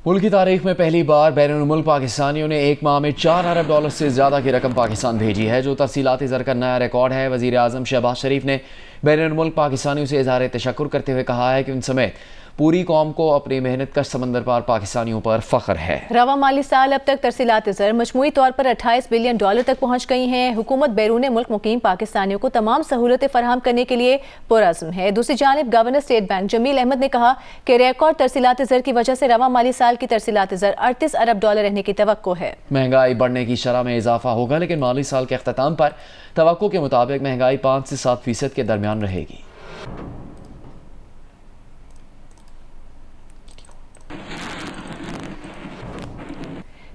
मुल्क की तारीख में पहली बार बैरून मुल्क पाकिस्तानियों ने एक माह में $4 अरब से ज़्यादा की रकम पाकिस्तान भेजी है, जो तरसीलाती ज़र का नया रिकॉर्ड है। वज़ीर आज़म शहबाज शरीफ ने बैरून मुल्क पाकिस्तानियों से इज़हार तशक्कुर करते हुए कहा है कि उन समेत पूरी कौम को अपनी मेहनत कश समंदर पार पाकिस्तानियों पर फ़ख्र है। रवा माली साल अब तक तरसीलात ज़र मजमूई तौर पर $28 बिलियन तक पहुँच गई हैं। हुकूमत बैरून मुल्क मुकीम पाकिस्तानियों को तमाम सहूलतें फराहम करने के लिए पुरअज़्म है। दूसरी जानिब governor State Bank Jamil Ahmed ने कहा कि रिकॉर्ड तरसीलात ज़र की वजह से रवा माली साल की तरसीलात ज़र $38 अरब रहने की तवक्को है। महंगाई बढ़ने की शरह में इजाफा होगा, लेकिन माली साल के अख्ताम पर तवक्को के मुताबिक महंगाई 5 से 7% के दरमियान रहेगी।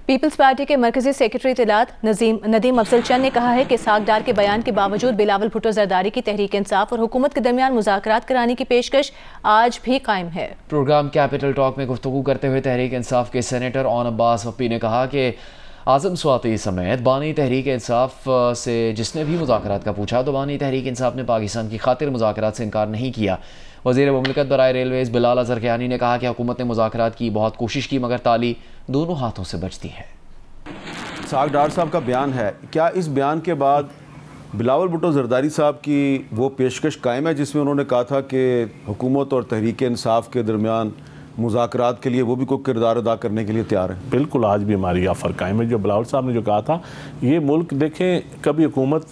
पीपल्स पार्टी के मरकजी सेक्रेटरी इत्तलात नदीम अफजल चंद ने कहा है कि सागडार के बयान के बावजूद बिलावल भुट्टो जरदारी की तहरीक इंसाफ और हुकूमत के दरमियान मुज़ाकरात कराने की पेशकश आज भी कायम है। प्रोग्राम कैपिटल टॉक में गुफ्तगू करते हुए तहरीक इंसाफ के सेनेटर ओन अब्बास वप्पी ने कहा कि आज़म स्वाति समेत बानी तहरीक इंसाफ से जिसने भी मुज़ाकरात का पूछा तो बानी तहरीक इंसाफ ने पाकिस्तान की खातिर मुज़ाकरात से इनकार नहीं किया। वज़ीर मुमलिकत बराए रेलवेज़ बिलाल अज़हर कियानी ने कहा कि हुकूमत ने मुज़ाकरात की बहुत कोशिश की, मगर ताली दोनों हाथों से बचती है। सागडार साहब का बयान है, क्या इस बयान के बाद बिलावल भुट्टो जरदारी साहब की वो पेशकश कायम है जिसमें उन्होंने कहा था कि हुकूमत और तहरीक इंसाफ के दरमियान मुज़ाकरात के लिए वो भी कोई किरदार अदा करने के लिए तैयार है? बिल्कुल, आज भी हमारी ऑफर कायम है। जो बिलावल साहब ने जो कहा था, ये मुल्क देखें, कभी हुकूमत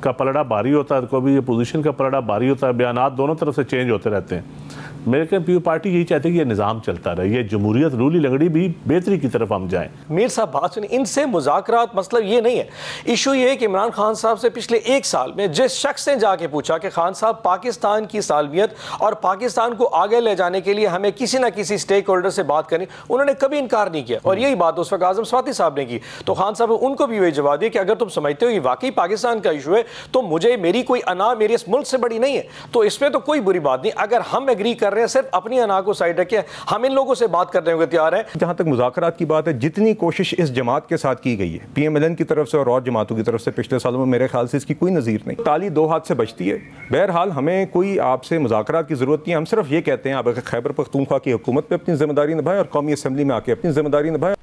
का पलड़ा भारी होता है, कभी अपोजिशन का पलड़ा भारी होता है, बयानात दोनों तरफ से चेंज होते रहते हैं। मेरे ख्याल पीपल पार्टी यही चाहती है कि ये निज़ाम चलता रहे, ये जमहूरियत रूली लंगड़ी भी बेहतरी की तरफ हम जाएं। मीर साहब बात सुनिए, इनसे मुज़ाकरात मतलब ये नहीं है। इशू ये है कि इमरान खान साहब से पिछले एक साल में जिस शख्स ने जाके पूछा कि खान साहब पाकिस्तान की सालमियत और पाकिस्तान को आगे ले जाने के लिए हमें किसी ना किसी स्टेक होल्डर से बात करनी, उन्होंने कभी इनकार नहीं किया। और यही बात उस वक्त आज़म स्वाति साहब ने की, तो खान साहब उनको भी वही जवाब दिया कि अगर तुम समझते हो ये वाकई पाकिस्तान का इशू है तो मुझे मेरी कोई अना मेरे इस मुल्क से बड़ी नहीं है, तो इसमें तो कोई बुरी बात नहीं। अगर हम एग्री कर रहे हैं, सिर्फ अपनी अना को साइड रखिए, हम इन लोगों से बात करने को तैयार हैं। जहां तक मुज़ाकरात की बात है, जितनी कोशिश इस जमात के साथ की गई है PMLN की तरफ से और जमातों की तरफ से पिछले सालों में, मेरे ख्याल से इसकी कोई नज़ीर नहीं। ताली दो हाथ से बचती है। बहरहाल हमें कोई आपसे मुज़ाकरात की ज़रूरत नहीं है। हम सिर्फ ये कहते हैं आप खैबर पख्तूनख्वा की हुकूमत पे अपनी जिम्मेदारी निभाएं और कौमी असम्बली में आके अपनी जिम्मेदारी निभाएं।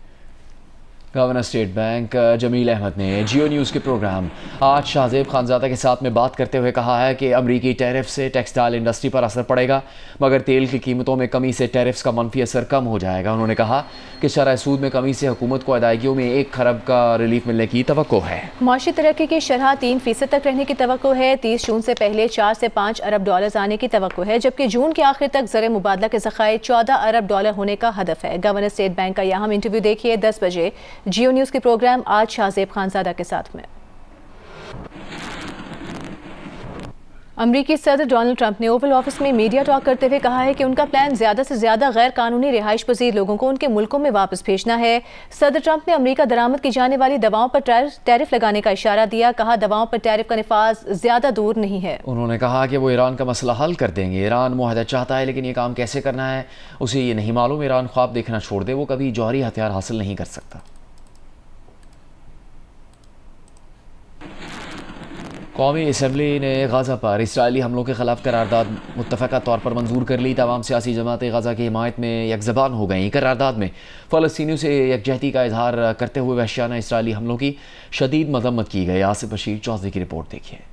Governor State Bank Jamil Ahmed ने जियो न्यूज़ के प्रोग्राम आज शाहजेब खानज़ादा के साथ में बात करते हुए कहा है कि अमरीकी टैरिफ से टेक्सटाइल इंडस्ट्री पर असर पड़ेगा, मगर तेल की कीमतों में कमी से टैरिफ्स का मनफी असर कम हो जाएगा। उन्होंने कहा कि शरह सूद में कमी से हुकूमत को अदायगियों में 1 खरब का रिलीफ मिलने की तवक्को है। माशी तरक्की की शरह 3% तक रहने की तवक्को है। 30 जून से पहले $4 से $5 अरब आने की तवक्को है, जबकि जून के आखिर तक ज़र मुबादला के ज़खायर $14 अरब होने का हदफ है। गवर्नर स्टेट बैंक का यह अहम इंटरव्यू देखिए 10 बजे जियो न्यूज़ के प्रोग्राम आज शाहजेब खानज़ादा के साथ में। अमरीकी सदर डोनाल्ड ट्रंप ने ओवल ऑफिस में मीडिया टॉक करते हुए कहा है कि उनका प्लान ज़्यादा से ज़्यादा गैर कानूनी रिहाइश पजीर लोगों को उनके मुल्कों में वापस भेजना है। सदर ट्रंप ने अमरीका दरामद की जाने वाली दवाओं पर टैरिफ लगाने का इशारा दिया। कहा दवाओं पर टैरिफ का निफाज ज़्यादा दूर नहीं है। उन्होंने कहा कि वो ईरान का मसला हल कर देंगे। ईरान मुआहदा चाहता है, लेकिन ये काम कैसे करना है उसे ये नहीं मालूम। ईरान ख्वाब देखना छोड़ दे, वो कभी जौहरी हथियार हासिल नहीं कर सकता। कौमी असम्बली ने गज़ा पर इसराइली हमलों के खिलाफ करारदाद मुत्तफ़क़ा तौर पर मंजूर कर ली। तमाम सियासी जमातें गज़ा की हिमायत में यकज़बान हो गईं। करारदाद में फ़लस्तीनियों से यकजहती का इजहार करते हुए वहशियाना इसराइली हमलों की शदीद मज़म्मत की गई। आसिफ बशीर चौधरी की रिपोर्ट देखिए।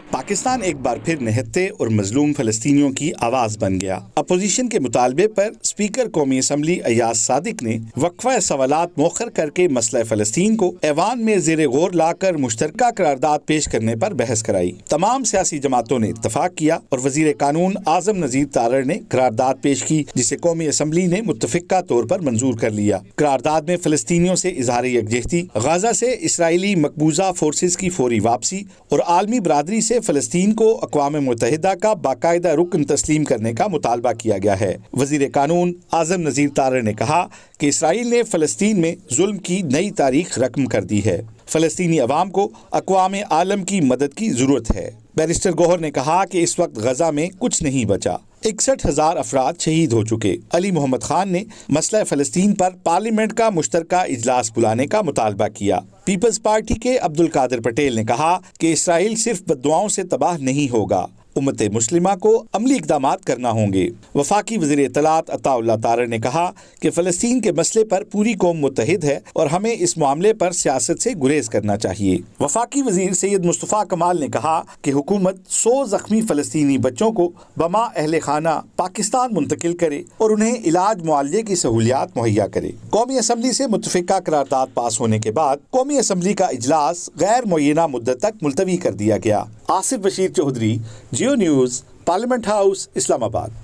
पाकिस्तान एक बार फिर निहत्ते और मजलूम फ़लस्तीनियों की आवाज़ बन गया। अपोजिशन के मुतालबे पर स्पीकर कौमी असम्बली अयाज सादिक ने वक्फा सवालात मौखर करके मसला फ़लस्तीन को ऐवान में ज़ेर गौर लाकर मुश्तरका करारदाद पेश करने पर बहस कराई। तमाम सियासी जमातों ने इत्तफाक किया और वज़ीर कानून आज़म नज़ीर तारड़ ने करारदाद पेश की, जिसे कौमी असम्बली ने मुत्तफ़िक़ा तौर पर मंजूर कर लिया। करारदाद में फ़लस्तीनियों से इज़हार यकजहती, गज़ा से इसराइली मकबूजा फोर्सेज की फौरी वापसी और आलमी बरादरी से फ़लस्तीन को अक़वाम मुत्तहिदा का बाकायदा रुकन तस्लीम करने का मुतालबा किया गया है। वज़ीर कानून आज़म नज़ीर तारड़ ने कहा कि इसराइल ने फ़लस्तीन में जुल्म की नई तारीख रकम कर दी है। फ़लस्तीनी अवाम को अक़वाम आलम की मदद की ज़रूरत है। बैरिस्टर गौहर ने कहा कि इस वक्त गजा में कुछ नहीं बचा। 61,000 अफराद शहीद हो चुके। अली मोहम्मद खान ने मसला फ़लस्तीन पर पार्लियामेंट का मुश्तरका इजलास बुलाने का मुतालबा किया। पीपल्स पार्टी के अब्दुल कादिर पटेल ने कहा कि इसराइल सिर्फ बद्दुआओं से तबाह नहीं होगा, उम्मत मुस्लिमा को अमली इक़दामात करना होंगे। वफाकी वज़ीर इत्तलात अताउल्लाह तारर ने कहा कि फ़लस्तीन के मसले पर पूरी कौम मुत्तहिद है और हमें इस मामले पर सियासत से गुरेज करना चाहिए। वफाकी वज़ीर सैयद मुस्तफ़ा कमाल ने कहा कि हुकूमत 100 ज़ख्मी फ़लस्तीनी बच्चों को बमा अहले खाना पाकिस्तान मुंतकिल करे और उन्हें इलाज मुआलजे की सहूलियात मुहैया करे। कौमी असम्बली से मुत्तफ़िका करारदाद पास होने के बाद कौमी असम्बली का इजलास गैर मुय्यना मुद्दत तक मुलतवी कर दिया गया। आसिफ बशीर चौधरी, जियो न्यूज़, पार्लियामेंट हाउस, इस्लामाबाद।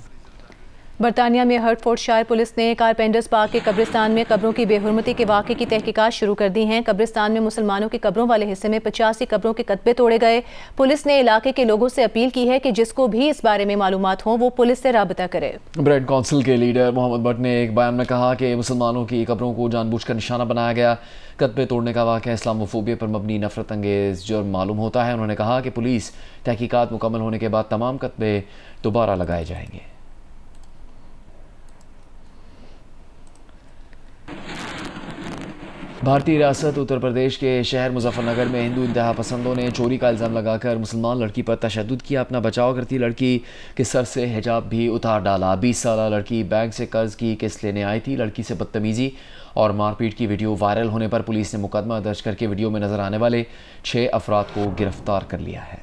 बरतानिया में हर्टफोर्डशायर पुलिस ने कारपेंटर्स पार्क के कब्रिस्तान में कब्रों की बेहुरमती के वाक़े की तहकीकात शुरू कर दी हैं। कब्रिस्तान में मुसलमानों की कब्रों वाले हिस्से में 85 कब्रों के कतबे तोड़े गए। पुलिस ने इलाके के लोगों से अपील की है कि जिसको भी इस बारे में मालूमात हो वो पुलिस से राबता करे। ब्रेड काउंसिल के लीडर मोहम्मद भट्ट ने एक बयान में कहा कि मुसलमानों की कब्रों को जानबूझकर निशाना बनाया गया। कतबे तोड़ने का वाक़या इस्लामोफोबिया पर मबनी नफरत अंगेज जुर्म मालूम होता है। उन्होंने कहा कि पुलिस तहकीकात मुकम्मल होने के बाद तमाम कतबे दोबारा लगाए जाएंगे। भारतीय रियासत उत्तर प्रदेश के शहर मुजफ्फरनगर में हिंदू इंतहा पसंदों ने चोरी का इल्ज़ाम लगाकर मुसलमान लड़की पर तशद्दुद किया। अपना बचाव करती लड़की के सर से हिजाब भी उतार डाला। 20 साला लड़की बैंक से कर्ज की किस्त लेने आई थी। लड़की से बदतमीज़ी और मारपीट की वीडियो वायरल होने पर पुलिस ने मुकदमा दर्ज करके वीडियो में नजर आने वाले 6 अफराद को गिरफ्तार कर लिया है।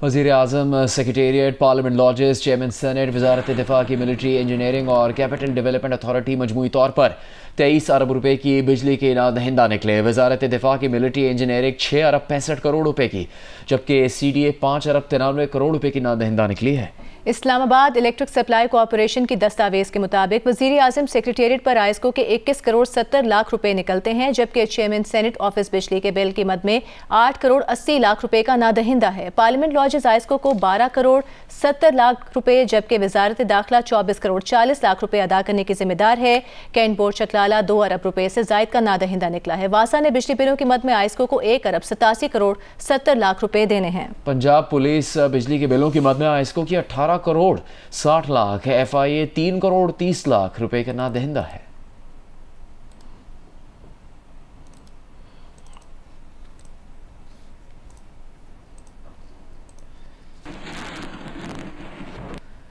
वज़ीर आज़म secretariat, parliament lodges, chairman senate, वज़ारत दिफा की मिलिट्री इंजीनियरिंग और कैपिटल डेवलपमेंट अथॉरिटी मजमूई तौर पर 23 अरब रुपए की बिजली के नादहिंदा निकले। वज़ारत दिफा की मिलिट्री इंजीनियरिंग 6 अरब 65 करोड़ रुपए की, जबकि CDA 5 अरब 93 करोड़ रुपए की नादहिंदा निकली है। इस्लामाबाद इलेक्ट्रिक सप्लाई कॉरपोरेशन की दस्तावेज़ के मुताबिक वज़ीर आज़म सेक्रेटेरिएट पर आयस्को के 21 करोड़ 70 लाख रुपए निकलते हैं, जबकि चेयरमैन सेनेट ऑफिस बिजली के बिल की मद में 8 करोड़ 80 लाख रुपए का नादहिंदा है। पार्लियामेंट लॉजेस आयस्को को 12 करोड़ 70 लाख रुपए, जबकि वजारत दाखिला 24 करोड़ 40 लाख रुपए अदा करने की जिम्मेदार है। कैंट बोर्ड चकलाला 2 अरब रुपए से जायद का नादहिंदा निकला है। वासा ने बिजली बिलों की मद में आयस्को को 1 अरब 87 करोड़ 70 लाख रुपए देने हैं। पंजाब पुलिस बिजली के बिलों की मद में आयस्को की 18 करोड़ 60 लाख, FIA 3 करोड़ 30 लाख रुपए का नादहिंदा है।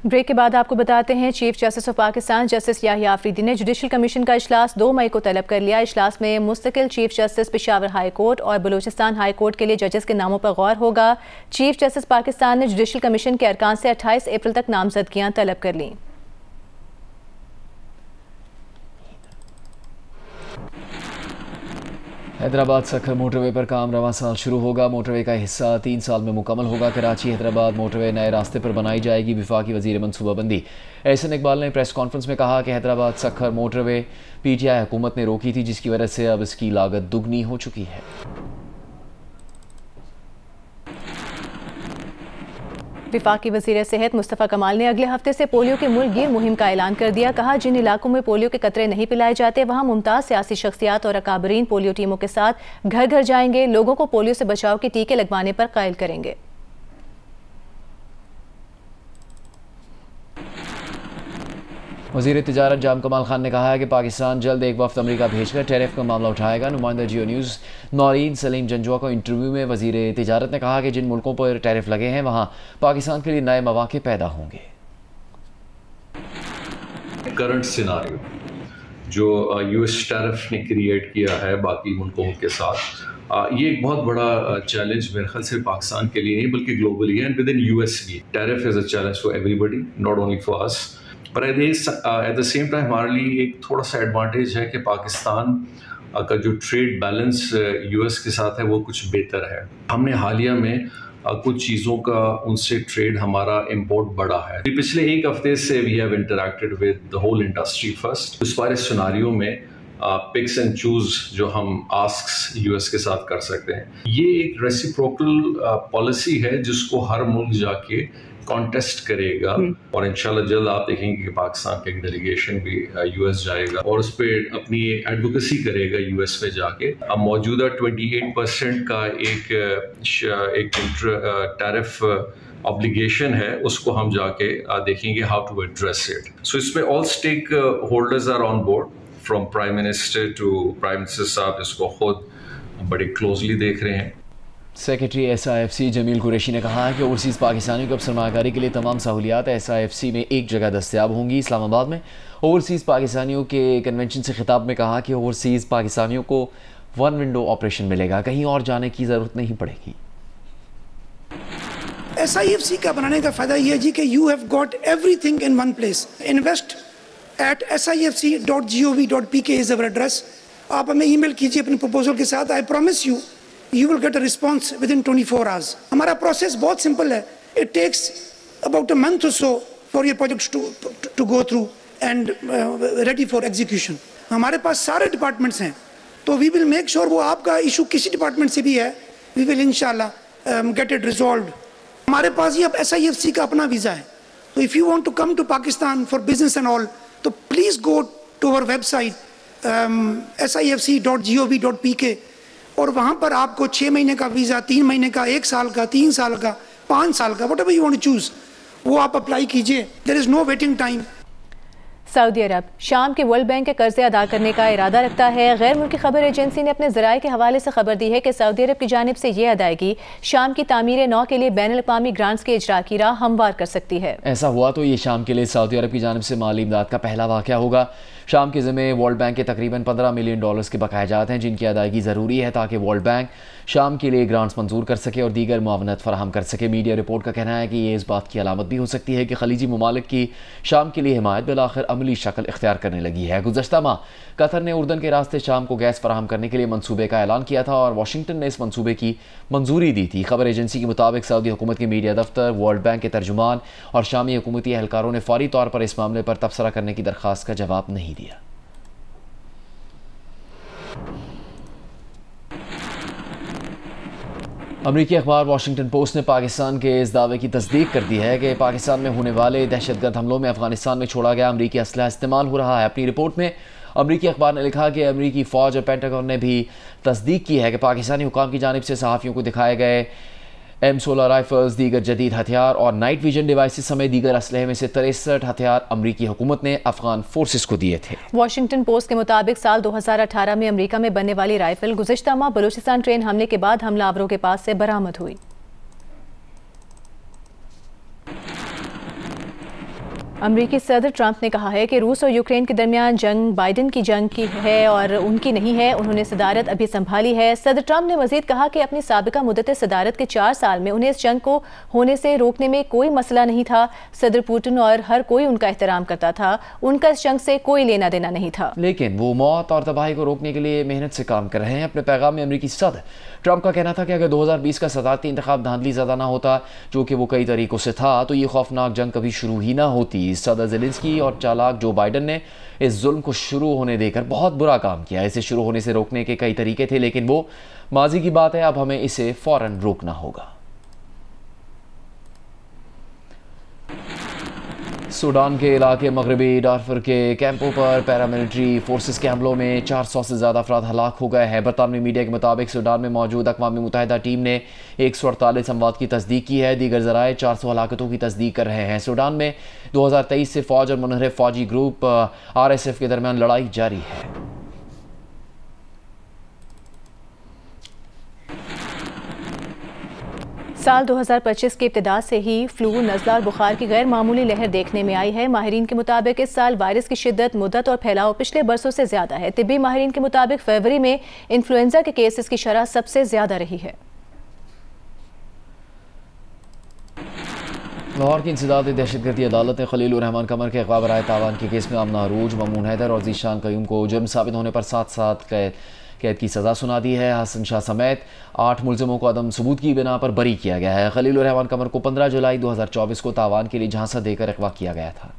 ब्रेक के बाद आपको बताते हैं chief justice of Pakistan justice Yahya Afridi ने जुडिशल कमीशन का इजलास 2 मई को तलब कर लिया। इजलास में मुस्तकिल chief justice Peshawar high court और बलूचिस्तान हाई कोर्ट के लिए जजेस के नामों पर गौर होगा। चीफ जस्टिस पाकिस्तान ने जुडिशल कमीशन के अरकान से 28 अप्रैल तक नामजदगियां तलब कर लीं। हैदराबाद सखर मोटरवे पर काम रवां साल शुरू होगा। मोटरवे का हिस्सा 3 साल में मुकम्मल होगा। कराची हैदराबाद मोटरवे नए रास्ते पर बनाई जाएगी। वफाकी वजीर मनसूबाबंदी एहसन इकबाल ने प्रेस कॉन्फ्रेंस में कहा कि हैदराबाद सखर मोटरवे PTI हुकूमत ने रोकी थी, जिसकी वजह से अब इसकी लागत दुगनी हो चुकी है। वफाकी वज़ीर सेहत मुस्तफ़ा कमाल ने अगले हफ्ते से पोलियो के मुल्कगीर मुहिम का ऐलान कर दिया। कहा, जिन इलाकों में पोलियो के कतरे नहीं पिलाए जाते वहाँ मुमताज़ सियासी शख्सियात और अकाबरीन पोलियो टीमों के साथ घर घर जाएंगे, लोगों को पोलियो से बचाव के टीके लगवाने पर कायल करेंगे। वज़ीर तिजारत जाम कमाल खान ने कहा है कि पाकिस्तान जल्द एक वफ्द अमेरिका भेजकर टैरिफ का मामला उठाएगा। नुमाइंदा जियो न्यूज़ नौरीन सलीम जंजुआ को इंटरव्यू में वज़ीर तिजारत ने कहा कि जिन मुल्कों पर टैरिफ लगे हैं वहाँ पाकिस्तान के लिए नए मौके पैदा होंगे। करंट सिनारियो जो US टैरिफ ने क्रिएट किया है बाकी मुल्कों के साथ, ये एक बहुत बड़ा चैलेंज मेरे ख्याल से पाकिस्तान के लिए नहीं बल्कि ग्लोबली है, एंड विद इन US भी tariff is a challenge for everybody, not only for us. पर एट द सेम टाइम हमारे लिए एक थोड़ा सा एडवांटेज है कि पाकिस्तान का जो ट्रेड बैलेंस US के साथ है वो कुछ बेहतर है। हमने हालिया में कुछ चीज़ों का उनसे ट्रेड हमारा इंपोर्ट बढ़ा है। पिछले एक हफ्ते से we have interacted with the whole industry first. इस बार सिनारियो में पिक्स एंड चूज जो हम आस्क्स US के साथ कर सकते हैं, ये एक रेसिप्रोकल पॉलिसी है जिसको हर मुल्क जाके कॉन्टेस्ट करेगा और इंशाल्लाह जल्द आप देखेंगे कि पाकिस्तान का एक डेलीगेशन भी US जाएगा और उस पर अपनी एडवोकेसी करेगा US में जाके। अब मौजूदा 28% का एक टैरिफ ऑब्लिगेशन है, उसको हम जाके देखेंगे how to address it. So इसमें all stakeholders are on board, from prime minister to prime minister साहब इसको खुद बड़े क्लोजली देख रहे हैं। सेक्रेटरी SIFC जमील कुरैशी ने कहा है कि ओवरसीज़ पाकिस्तानियों को अब सरमाकारी के लिए तमाम सहूलियात SIFC में एक जगह दस्तियाब होंगी। इस्लामाबाद में ओवरसीज़ पाकिस्तानियों के कन्वेंशन से खिताब में कहा कि ओवरसीज़ पाकिस्तानियों को वन विंडो ऑपरेशन मिलेगा, कहीं और जाने की ज़रूरत नहीं पड़ेगी। SIFC का बनाने का फ़ायदा यह है जी कि you have got everything in one place. Invest at sifc.gov.pk is our address. आप हमें ईमेल कीजिए अपने प्रपोजल के साथ। I promise you you will get a response within 24 hours. हमारा प्रोसेस बहुत सिंपल है। It takes about a month or so for your projects to go through and ready for execution. हमारे पास सारे departments हैं, तो we will make sure वो आपका issue किसी डिपार्टमेंट से भी है, we will इंशाल्लाह get it resolved. हमारे पास ये अब SIFC का अपना वीज़ा है, तो if you want to come to Pakistan for business and all, तो please go to our website sifc.gov.pk और वहाँ पर आपको 6 महीने का वीज़ा, 3 महीने का, 1 साल का, 3 साल का, 5 साल का, whatever you want to choose, वो आप अप्लाई कीजिए। There is no waiting time. सऊदी अरब शाम के वर्ल्ड बैंक के कर्जे अदा करने का इरादा रखता है। गैर मुल्की खबर एजेंसी ने अपने ज़राए के हवाले से खबर दी है कि सऊदी अरब की जानिब से ये अदायगी शाम की तामीर नौ के लिए बैनुल अक़वामी ग्रांट्स के इजरा की राह हमवार कर सकती है। ऐसा हुआ तो ये शाम के लिए सऊदी अरब की जानिब से माली इमदाद का पहला वाक़या होगा। शाम के ज़िम्मे वर्ल्ड बैंक के तकरीबन $15 मिलियन के बकायाजात हैं, जिनकी अदायगी ज़रूरी है ताकि वर्ल्ड बैंक शाम के लिए ग्रांट्स मंजूर कर सके और दीगर मुआवनत फराहम कर सके। मीडिया रिपोर्ट का कहना है कि ये इस बात की अलामत भी हो सकती है कि खलीजी ममालिक की शाम के लिए हिमायत बिलाखिर अमली शक्ल इख्तियार करने लगी है। गुज़श्ता माह कतर ने उर्दन के रास्ते शाम को गैस फराहम करने के लिए मनसूबे का ऐलान किया था और वाशिंगटन ने इस मनसूबे की मंजूरी दी थी। खबर एजेंसी के मुताबिक सऊदी हुकूमत के मीडिया दफ्तर, वर्ल्ड बैंक के तर्जुमान और शामी हुकूमती एहलकारों ने फौरी तौर पर इस मामले पर तबसरा करने की दरख्वास्त का जवाब नहीं दिया। अमरीकी अखबार वाशिंगटन पोस्ट ने पाकिस्तान के इस दावे की तस्दीक कर दी है कि पाकिस्तान में होने वाले दहशतगर्द हमलों में अफगानिस्तान में छोड़ा गया अमरीकी असलहा इस्तेमाल हो रहा है। अपनी रिपोर्ट में अमरीकी अखबार ने लिखा कि अमरीकी फ़ौज और पेंटागन ने भी तस्दीक की है कि पाकिस्तानी हुकाम की जानिब से सहाफ़ियों को दिखाए गए M16 राइफल्स, दीगर जदीद हथियार और नाइट विजन डिवाइसेस समेत दीगर असलहे में से 63 हथियार अमरीकी हुकूमत ने अफगान फोर्सेस को दिए थे। वाशिंगटन पोस्ट के मुताबिक साल 2018 में अमेरिका में बनने वाली राइफल गुज़श्ता माह बलूचिस्तान ट्रेन हमले के बाद हमलावरों के पास से बरामद हुई। अमरीकी सदर ट्रंप ने कहा है कि रूस और यूक्रेन के दरमियान जंग बाइडन की जंग की है और उनकी नहीं है, उन्होंने सदारत अभी संभाली है। सदर ट्रंप ने मजीद कहा कि अपनी साबिका मुद्दत सदारत के 4 साल में उन्हें इस जंग को होने से रोकने में कोई मसला नहीं था। सदर पुतिन और हर कोई उनका एहतराम करता था, उनका इस जंग से कोई लेना देना नहीं था, लेकिन वो मौत और तबाही को रोकने के लिए मेहनत से काम कर रहे हैं। अपने पैगाम में अमरीकी सदर ट्रंप का कहना था कि अगर 2020 का सदारती इंतखाब धांधली ज़्यादा ना होता, जो कि वो कई तरीकों से था, तो ये खौफनाक जंग कभी शुरू ही ना होती। सदर ज़ेलेंस्की और चालाक जो बाइडन ने इस जुल्म को शुरू होने देकर बहुत बुरा काम किया। इसे शुरू होने से रोकने के कई तरीके थे, लेकिन वो माजी की बात है, अब हमें इसे फ़ौरन रोकना होगा। सूडान के इलाके मगरबी डारफर के कैंपों पर पैरामिलिट्री फोर्सेस के हमलों में 400 से ज़्यादा अफराद हलाक हो गए हैं। बरतानवी मीडिया के मुताबिक सूडान में मौजूद अक़वाम मुत्तहिदा टीम ने 148 अमवात की तस्दीक की है। दीगर ज़राए 400 हलाकतों की तस्दीक कर रहे हैं। सूडान में 2023 से फ़ौज और मुनहरिफ फ़ौजी ग्रुप RSF के दरमियान लड़ाई जारी है। साल 2025 के इब्तिदा से ही फ्लू, नज़ला और बुखार की गैर मामूली लहर देखने में आई है। माहिरीन के मुताबिक इस साल वायरस की शिद्दत, मुद्दत और फैलाव पिछले बरसों से ज़्यादा है। तिब्बी माहिरीन के मुताबिक फरवरी में इन्फ्लुएंजा के केसेस की शरह सबसे ज़्यादा रही है। लाहौर की इंसदादी दहशतगर्दी अदालत ने खलील उर रहमान कमर के अगवा बराए तावान के केस में अमना अरूज, ममून हैदर और ज़ीशान कयूम को जुर्म साबित होने पर 7 साल कैद की सज़ा सुना दी है। हसन शाह समेत 8 मुलजिमों को अदम सबूत की बिना पर बरी किया गया है। खलील उर रहमान कमर को 15 जुलाई 2024 को तावान के लिए झांसा देकर अगवा किया गया था।